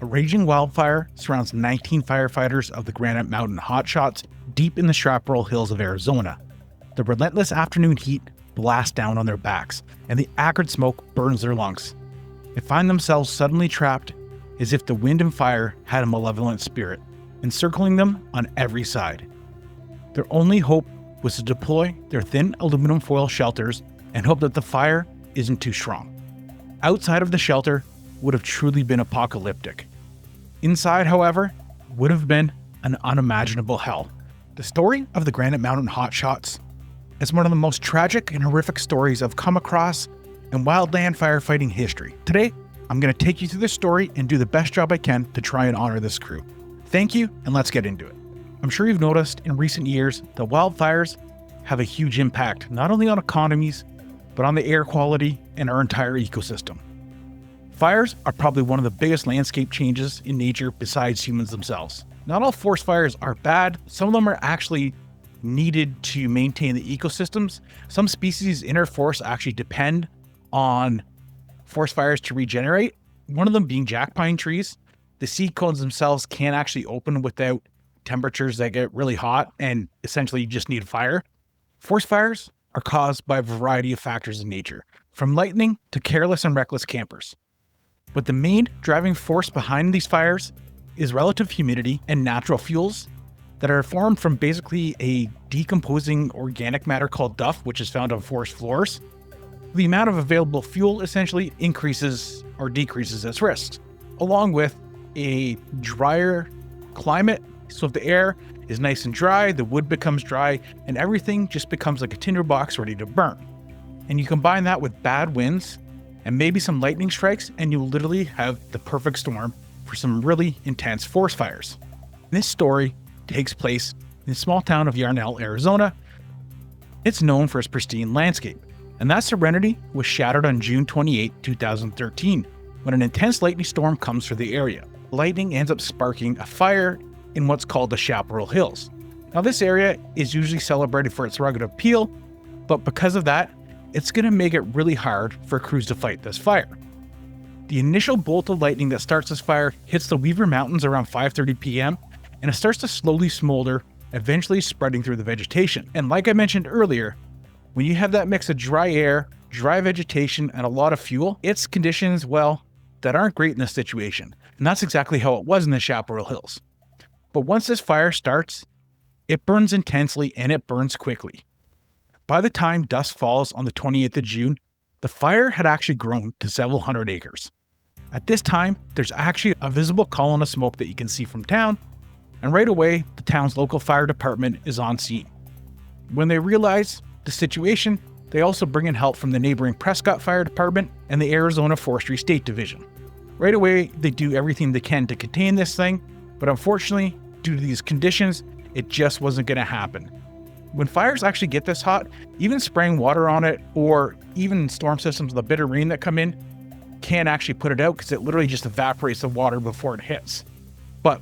A raging wildfire surrounds 19 firefighters of the Granite Mountain Hotshots deep in the Yarnell Hills of Arizona. The relentless afternoon heat blasts down on their backs, and the acrid smoke burns their lungs. They find themselves suddenly trapped as if the wind and fire had a malevolent spirit, encircling them on every side. Their only hope was to deploy their thin aluminum foil shelters and hope that the fire isn't too strong. Outside of the shelter would have truly been apocalyptic. Inside, however, would have been an unimaginable hell. The story of the Granite Mountain Hotshots is one of the most tragic and horrific stories I've come across in wildland firefighting history. Today, I'm going to take you through this story and do the best job I can to try and honor this crew. Thank you, and let's get into it. I'm sure you've noticed in recent years that wildfires have a huge impact not only on economies, but on the air quality and our entire ecosystem. Fires are probably one of the biggest landscape changes in nature besides humans themselves. Not all forest fires are bad. Some of them are actually needed to maintain the ecosystems. Some species in our forests actually depend on forest fires to regenerate. One of them being jack pine trees. The seed cones themselves can't actually open without temperatures that get really hot, and essentially you just need fire. Forest fires are caused by a variety of factors in nature, from lightning to careless and reckless campers. But the main driving force behind these fires is relative humidity and natural fuels that are formed from basically a decomposing organic matter called duff, which is found on forest floors. The amount of available fuel essentially increases or decreases its risk, along with a drier climate. So if the air is nice and dry, the wood becomes dry, and everything just becomes like a tinderbox ready to burn. And you combine that with bad winds and maybe some lightning strikes, and you literally have the perfect storm for some really intense forest fires. This story takes place in the small town of Yarnell, Arizona. It's known for its pristine landscape, and that serenity was shattered on June 28, 2013, when an intense lightning storm comes through the area. Lightning ends up sparking a fire in what's called the Yarnell Hills. Now, this area is usually celebrated for its rugged appeal, but because of that, it's going to make it really hard for crews to fight this fire. The initial bolt of lightning that starts this fire hits the Weaver Mountains around 5:30 p.m., and it starts to slowly smolder, eventually spreading through the vegetation. And like I mentioned earlier, when you have that mix of dry air, dry vegetation, and a lot of fuel, it's conditions, that aren't great in this situation. And that's exactly how it was in the Yarnell Hills. But once this fire starts, it burns intensely and it burns quickly. By the time dusk falls on the 28th of June, the fire had actually grown to several hundred acres. At this time, there's actually a visible column of smoke that you can see from town, and right away, the town's local fire department is on scene. When they realize the situation, they also bring in help from the neighboring Prescott Fire Department and the Arizona Forestry State Division. Right away, they do everything they can to contain this thing, but unfortunately, due to these conditions, it just wasn't going to happen. When fires actually get this hot, even spraying water on it or even storm systems, the bitter rain that come in, can't actually put it out because it literally just evaporates the water before it hits. But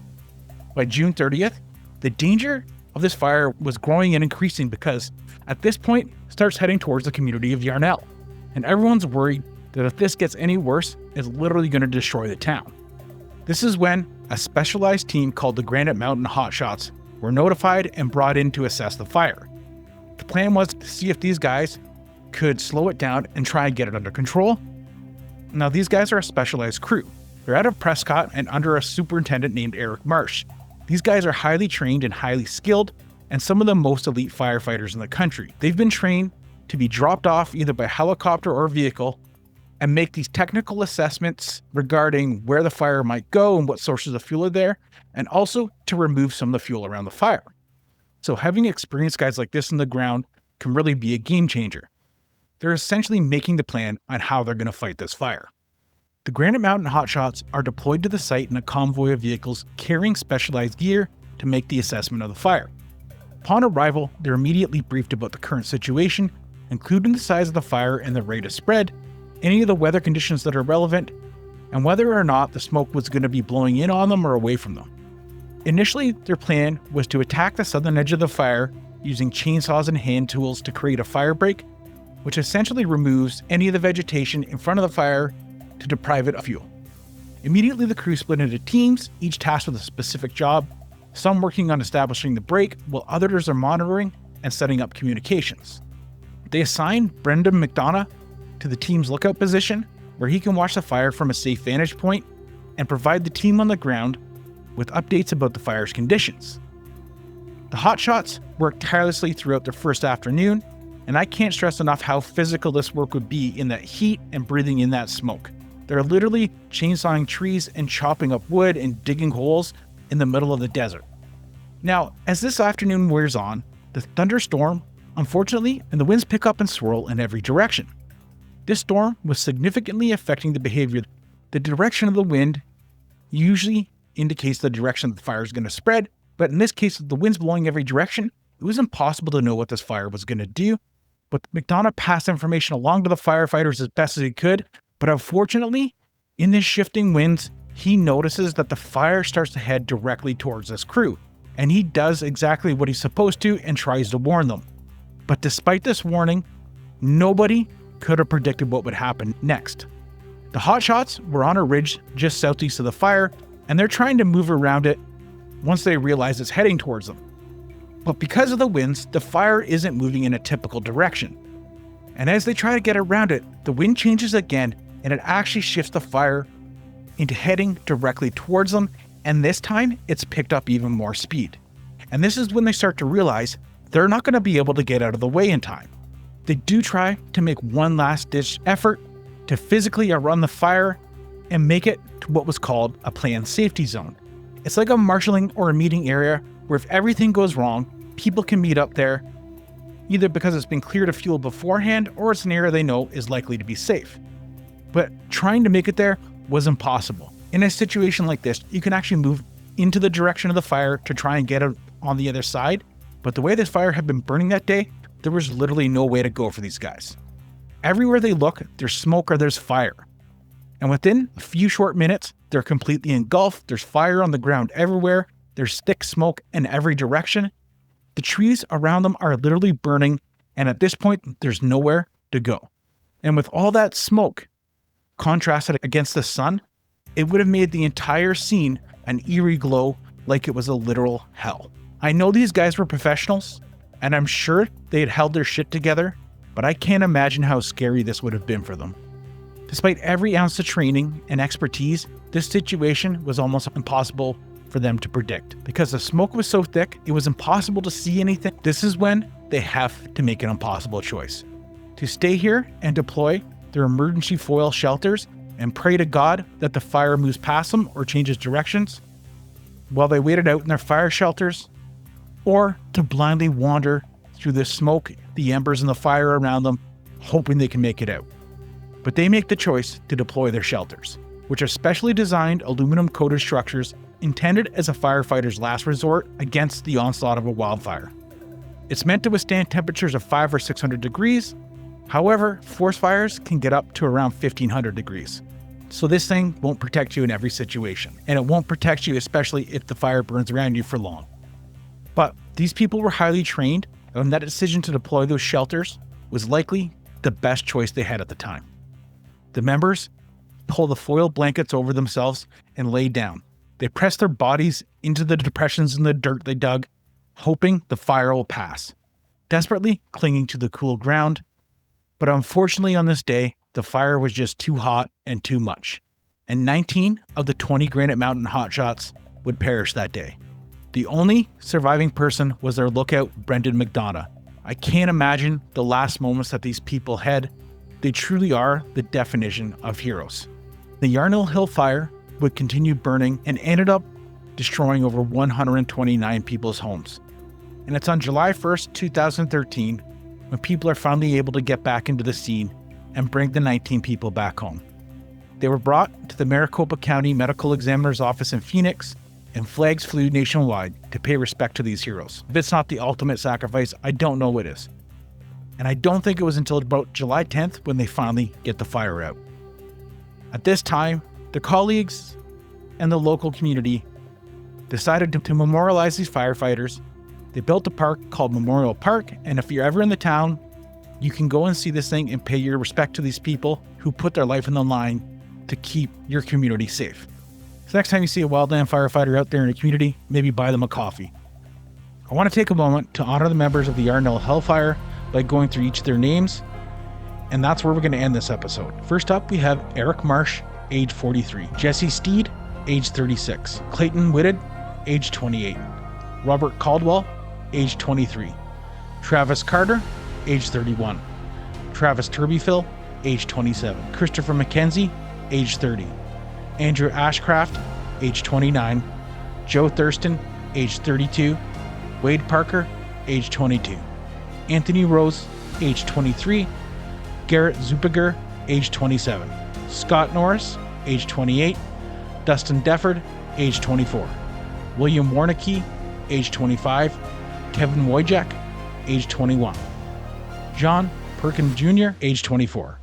by June 30th, the danger of this fire was growing and increasing because at this point, it starts heading towards the community of Yarnell. And everyone's worried that if this gets any worse, it's literally going to destroy the town. This is when a specialized team called the Granite Mountain Hotshots were notified and brought in to assess the fire. The plan was to see if these guys could slow it down and try and get it under control. Now, these guys are a specialized crew. They're out of Prescott and under a superintendent named Eric Marsh. These guys are highly trained and highly skilled, and some of the most elite firefighters in the country. They've been trained to be dropped off either by helicopter or vehicle and make these technical assessments regarding where the fire might go and what sources of fuel are there, and also to remove some of the fuel around the fire. So having experienced guys like this on the ground can really be a game changer. They're essentially making the plan on how they're going to fight this fire. The Granite Mountain Hotshots are deployed to the site in a convoy of vehicles carrying specialized gear to make the assessment of the fire. Upon arrival, they're immediately briefed about the current situation, including the size of the fire and the rate of spread, any of the weather conditions that are relevant, and whether or not the smoke was going to be blowing in on them or away from them. Initially, their plan was to attack the southern edge of the fire using chainsaws and hand tools to create a fire break, which essentially removes any of the vegetation in front of the fire to deprive it of fuel. Immediately, the crew split into teams, each tasked with a specific job, some working on establishing the break, while others are monitoring and setting up communications. They assigned Brendan McDonough to the team's lookout position, where he can watch the fire from a safe vantage point and provide the team on the ground with updates about the fire's conditions. The Hotshots worked tirelessly throughout their first afternoon, and I can't stress enough how physical this work would be in that heat and breathing in that smoke. They're literally chainsawing trees and chopping up wood and digging holes in the middle of the desert. Now, as this afternoon wears on, the thunderstorm, unfortunately, and the winds pick up and swirl in every direction. This storm was significantly affecting the behavior. The direction of the wind usually indicates the direction the fire is going to spread, but in this case, with the winds blowing every direction, it was impossible to know what this fire was going to do. But McDonough passed information along to the firefighters as best as he could, but unfortunately, in this shifting winds, he notices that the fire starts to head directly towards this crew, and he does exactly what he's supposed to and tries to warn them. But despite this warning, nobody could have predicted what would happen next. The Hotshots were on a ridge just southeast of the fire, and they're trying to move around it once they realize it's heading towards them. But because of the winds, the fire isn't moving in a typical direction. And as they try to get around it, the wind changes again, and it actually shifts the fire into heading directly towards them, and this time it's picked up even more speed. And this is when they start to realize they're not going to be able to get out of the way in time. They do try to make one last-ditch effort to physically outrun the fire and make it to what was called a planned safety zone. It's like a marshalling or a meeting area where if everything goes wrong, people can meet up there, either because it's been cleared of fuel beforehand or it's an area they know is likely to be safe. But trying to make it there was impossible. In a situation like this, you can actually move into the direction of the fire to try and get it on the other side, but the way this fire had been burning that day, there was literally no way to go for these guys. Everywhere they look, there's smoke or there's fire. And within a few short minutes, they're completely engulfed. There's fire on the ground everywhere. There's thick smoke in every direction. The trees around them are literally burning, and at this point, there's nowhere to go. And with all that smoke contrasted against the sun, it would have made the entire scene an eerie glow like it was a literal hell. I know these guys were professionals, and I'm sure they had held their shit together, but I can't imagine how scary this would have been for them. Despite every ounce of training and expertise, this situation was almost impossible for them to predict. Because the smoke was so thick, it was impossible to see anything. This is when they have to make an impossible choice. To stay here and deploy their emergency foil shelters and pray to God that the fire moves past them or changes directions while they waited out in their fire shelters, or to blindly wander through the smoke, the embers, and the fire around them, hoping they can make it out. But they make the choice to deploy their shelters, which are specially designed aluminum-coated structures intended as a firefighter's last resort against the onslaught of a wildfire. It's meant to withstand temperatures of 500 or 600 degrees. However, forest fires can get up to around 1500 degrees. So this thing won't protect you in every situation, and it won't protect you especially if the fire burns around you for long. But these people were highly trained, and that decision to deploy those shelters was likely the best choice they had at the time. The members pull the foil blankets over themselves and lay down. They press their bodies into the depressions in the dirt they dug, hoping the fire will pass, desperately clinging to the cool ground. But unfortunately on this day, the fire was just too hot and too much, and 19 of the 20 Granite Mountain Hotshots would perish that day. The only surviving person was their lookout, Brendan McDonough. I can't imagine the last moments that these people had. They truly are the definition of heroes. The Yarnell Hill Fire would continue burning and ended up destroying over 129 people's homes. And it's on July 1st, 2013, when people are finally able to get back into the scene and bring the 19 people back home. They were brought to the Maricopa County Medical Examiner's office in Phoenix, and flags flew nationwide to pay respect to these heroes. If it's not the ultimate sacrifice, I don't know what is. And I don't think it was until about July 10th when they finally get the fire out. At this time, their colleagues and the local community decided to memorialize these firefighters. They built a park called Memorial Park, and if you're ever in the town, you can go and see this thing and pay your respect to these people who put their life on the line to keep your community safe. So next time you see a wildland firefighter out there in the community, maybe buy them a coffee. I want to take a moment to honor the members of the Yarnell Hill Fire by going through each of their names, and that's where we're going to end this episode. First up, we have Eric Marsh, age 43, Jesse Steed, age 36, Clayton Whitted, age 28, Robert Caldwell, age 23, Travis Carter, age 31, Travis Turbyfill, age 27, Christopher McKenzie, age 30, Andrew Ashcraft, age 29, Joe Thurston, age 32, Wade Parker, age 22, Anthony Rose, age 23, Garrett Zupiger, age 27, Scott Norris, age 28, Dustin Defford, age 24, William Warnicki, age 25, Kevin Wojciak, age 21, John Perkin Jr., age 24,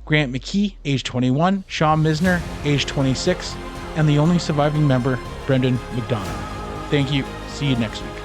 Grant McKee, age 21, Sean Misner, age 26, and the only surviving member, Brendan McDonough. Thank you. See you next week.